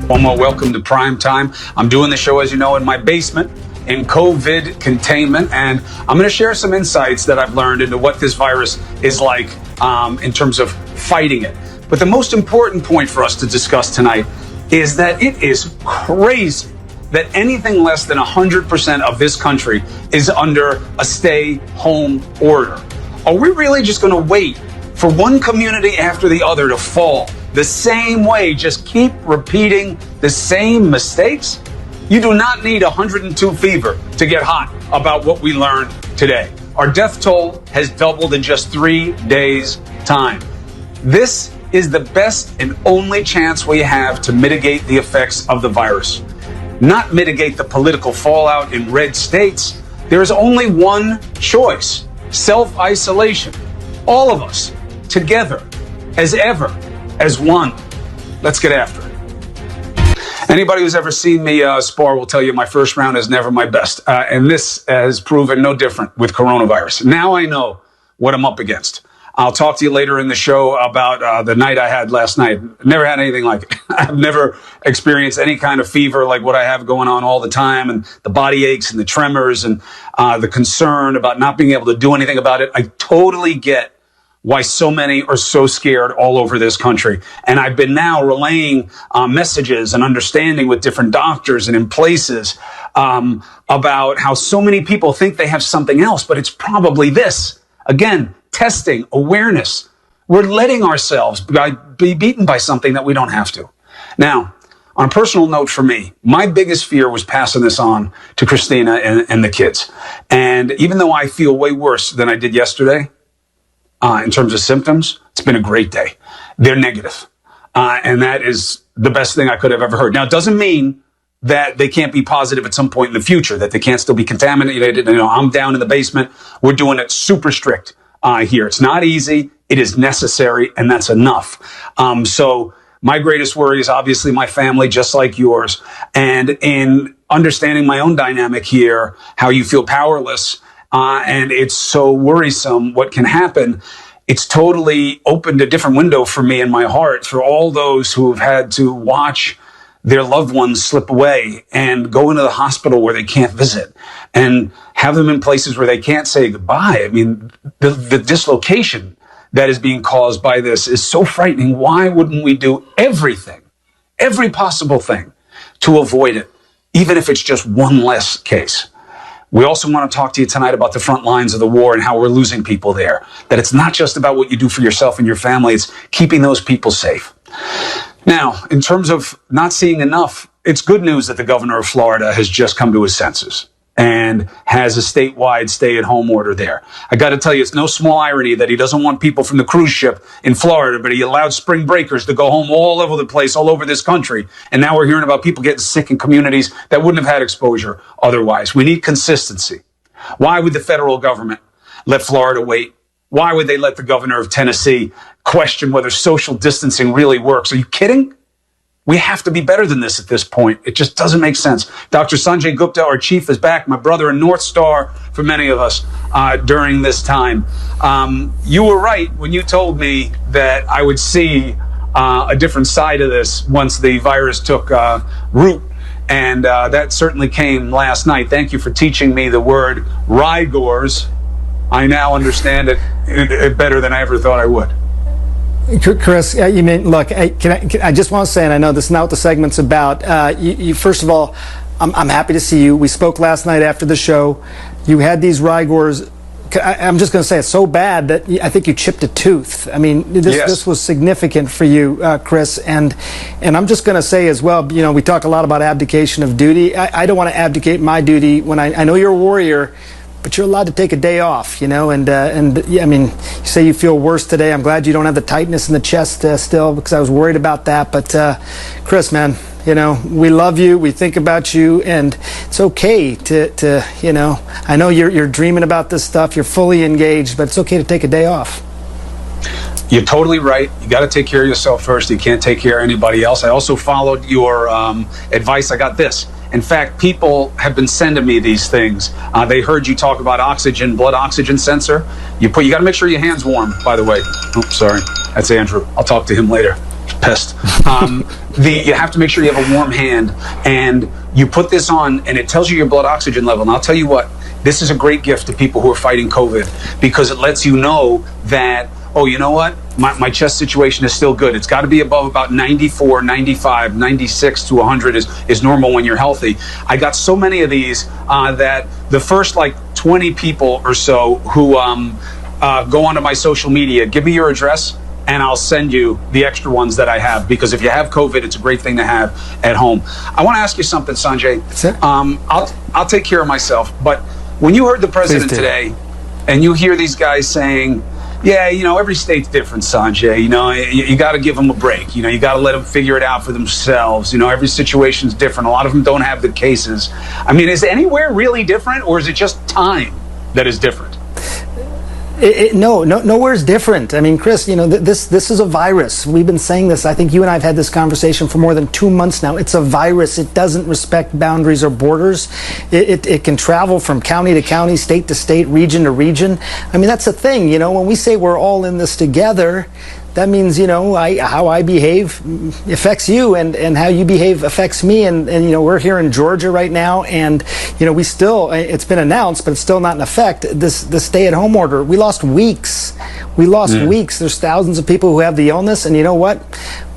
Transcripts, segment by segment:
Cuomo, welcome to Prime Time. I'm doing the show, as you know, in my basement in COVID containment, and I'm going to share some insights that I've learned into what this virus is like in terms of fighting it. But the most important point for us to discuss tonight is that it is crazy that anything less than 100% of this country is under a stay-home order. Are we really just going to wait for one community after the other to fall the same way, just keep repeating the same mistakes? You do not need 102 fever to get hot about what we learned today. Our death toll has doubled in just 3 days' time. This is the best and only chance we have to mitigate the effects of the virus. Not mitigate the political fallout in red states. There is only one choice: self-isolation. All of us, together, as ever, as one. Let's get after it. Anybody who's ever seen me spar will tell you my first round is never my best. And this has proven no different with coronavirus. Now I know what I'm up against. I'll talk to you later in the show about the night I had last night. Never had anything like it. I've never experienced any kind of fever like what I have going on all the time, and the body aches and the tremors and the concern about not being able to do anything about it. I totally get why so many are so scared all over this country. And I've been now relaying messages and understanding with different doctors and in places about how so many people think they have something else, but it's probably this. Again, testing, awareness. We're letting ourselves be beaten by something that we don't have to. Now, on a personal note for me, my biggest fear was passing this on to Christina and the kids. And even though I feel way worse than I did yesterday, in terms of symptoms, it's been a great day. They're negative. And that is the best thing I could have ever heard. Now, it doesn't mean that they can't be positive at some point in the future, that they can't still be contaminated. You know, I'm down in the basement. We're doing it super strict here. It's not easy. It is necessary, and that's enough. So my greatest worry is obviously my family, just like yours. And in understanding my own dynamic here, how you feel powerless, and it's so worrisome what can happen, it's totally opened a different window for me in my heart for all those who have had to watch their loved ones slip away and go into the hospital where they can't visit and have them in places where they can't say goodbye. I mean, the dislocation that is being caused by this is so frightening. Why wouldn't we do everything, every possible thing to avoid it, even if it's just one less case? We also want to talk to you tonight about the front lines of the war and how we're losing people there, that it's not just about what you do for yourself and your family, it's keeping those people safe. Now, in terms of not seeing enough, it's good news that the governor of Florida has just come to his senses and has a statewide stay-at-home order there. I got to tell you, it's no small irony that he doesn't want people from the cruise ship in Florida, but he allowed spring breakers to go home all over the place, all over this country. And now we're hearing about people getting sick in communities that wouldn't have had exposure otherwise. We need consistency. Why would the federal government let Florida wait? Why would they let the governor of Tennessee question whether social distancing really works? Are you kidding? We have to be better than this at this point. It just doesn't make sense. Dr. Sanjay Gupta, our chief, is back. My brother, a North Star for many of us during this time. You were right when you told me that I would see a different side of this once the virus took root. And that certainly came last night. Thank you for teaching me the word rigors. I now understand it better than I ever thought I would. Chris, you mean, look, I just want to say, and I know this is not what the segment's about, first of all, I'm happy to see you. We spoke last night after the show. You had these rigors. I'm just going to say it's so bad that I think you chipped a tooth. I mean, this was significant for you, Chris. And I'm just going to say as well, you know, we talk a lot about abdication of duty. I don't want to abdicate my duty when I know you're a warrior, but you're allowed to take a day off, you know, and I mean, you say you feel worse today. I'm glad you don't have the tightness in the chest still, because I was worried about that. But Chris, man, you know, we love you, we think about you, and it's okay to you know, I know you're dreaming about this stuff, you're fully engaged, but it's okay to take a day off. You're totally right. You got to take care of yourself first. You can't take care of anybody else. I also followed your advice. I got this. In fact, people have been sending me these things. They heard you talk about oxygen, blood oxygen sensor. You got to make sure your hand's warm, by the way. Oh, sorry. That's Andrew. I'll talk to him later. pest. You have to make sure you have a warm hand, and you put this on, and it tells you your blood oxygen level. And I'll tell you what, this is a great gift to people who are fighting COVID, because it lets you know that, oh, you know what? My chest situation is still good. It's got to be above about 94, 95, 96 to 100 is normal when you're healthy. I got so many of these that the first like 20 people or so who go onto my social media, give me your address, and I'll send you the extra ones that I have, because if you have COVID, it's a great thing to have at home. I want to ask you something, Sanjay. I'll take care of myself, but when you heard the president today, and you hear these guys saying, yeah, you know, every state's different, Sanjay. You know, you got to give them a break. You know, you got to let them figure it out for themselves. You know, every situation's different. A lot of them don't have the cases. I mean, is anywhere really different, or is it just time that is different? Nowhere's different. I mean, Chris, you know, this is a virus. We've been saying this. I think you and I have had this conversation for more than 2 months now. It's a virus. It doesn't respect boundaries or borders. It can travel from county to county, state to state, region to region. I mean, that's the thing. You know, when we say we're all in this together, that means, you know, how I behave affects you, and how you behave affects me. And you know, we're here in Georgia right now, and you know, we still, it's been announced, but it's still not in effect, this stay-at-home order. We lost weeks. Weeks. There's thousands of people who have the illness, and you know what?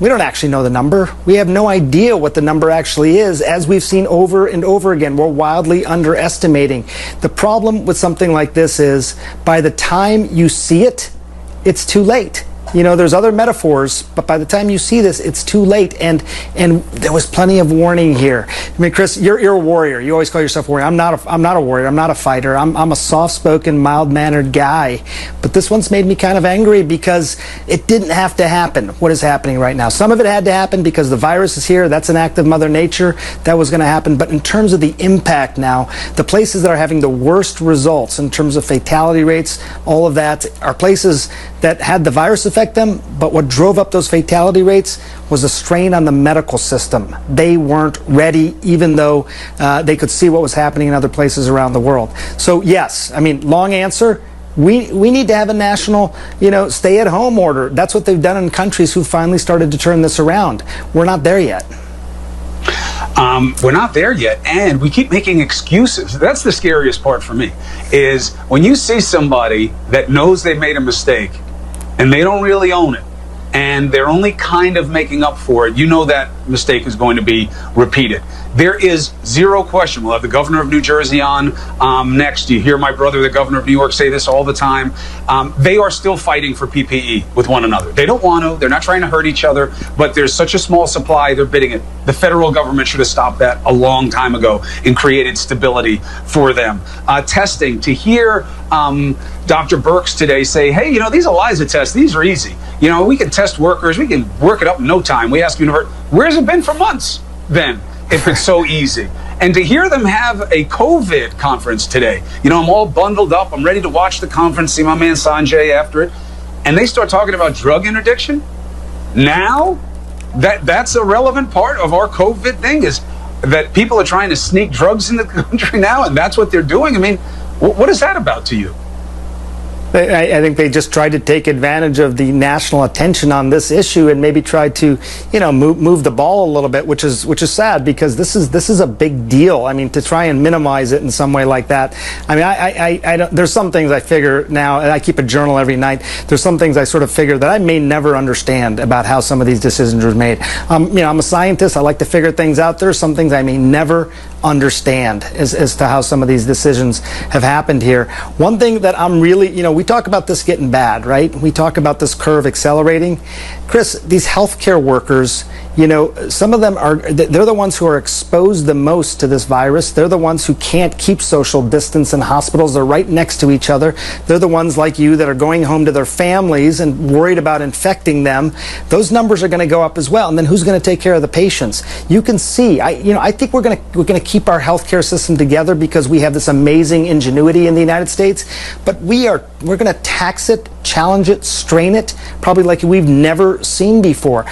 We don't actually know the number. We have no idea what the number actually is, as we've seen over and over again. We're wildly underestimating. The problem with something like this is, by the time you see it, it's too late. You know, there's other metaphors, but by the time you see this, it's too late. And there was plenty of warning here. I mean, Chris, you're a warrior. You always call yourself a warrior. I'm not a warrior. I'm not a fighter. I'm a soft-spoken, mild-mannered guy. But this one's made me kind of angry, because it didn't have to happen, what is happening right now. Some of it had to happen because the virus is here. That's an act of Mother Nature. That was going to happen. But in terms of the impact now, the places that are having the worst results in terms of fatality rates, all of that, are places that had the virus affect them, but what drove up those fatality rates was a strain on the medical system. They weren't ready, even though they could see what was happening in other places around the world. So yes, I mean, long answer, we need to have a national, you know, stay-at-home order. That's what they've done in countries who finally started to turn this around. We're not there yet. We're not there yet, and we keep making excuses. That's the scariest part for me, is when you see somebody that knows they made a mistake and they don't really own it, and they're only kind of making up for it, you know that mistake is going to be repeated. There is zero question. We'll have the governor of New Jersey on next. You hear my brother, the governor of New York, say this all the time. They are still fighting for PPE with one another. They don't want to. They're not trying to hurt each other, but there's such a small supply, they're bidding it. The federal government should have stopped that a long time ago and created stability for them. Testing, to hear Dr. Birx today say, hey, you know, these ELISA tests, these are easy. You know, we can test workers. We can work it up in no time. We ask universities, where's it been for months then, if it's so easy? And to hear them have a COVID conference today, you know, I'm all bundled up. I'm ready to watch the conference, see my man Sanjay after it. And they start talking about drug interdiction. Now, that's a relevant part of our COVID thing, is that people are trying to sneak drugs in the country now, and that's what they're doing. I mean, what is that about to you? I think they just tried to take advantage of the national attention on this issue, and maybe tried to, you know, move the ball a little bit, which is sad, because this is a big deal. I mean, to try and minimize it in some way like that. I mean, I don't, there's some things I figure now, and I keep a journal every night. There's some things I sort of figure that I may never understand about how some of these decisions were made. You know, I'm a scientist. I like to figure things out. There's some things I may never understand as to how some of these decisions have happened here. One thing that I'm really, you know, we talk about this getting bad, right? We talk about this curve accelerating. Chris, these healthcare workers, you know, some of them they're the ones who are exposed the most to this virus. They're the ones who can't keep social distance in hospitals. They're right next to each other. They're the ones like you that are going home to their families and worried about infecting them. Those numbers are going to go up as well. And then who's going to take care of the patients? You can see, I think we're going to keep our healthcare system together because we have this amazing ingenuity in the United States. But we're going to tax it, challenge it, strain it, probably like we've never seen before.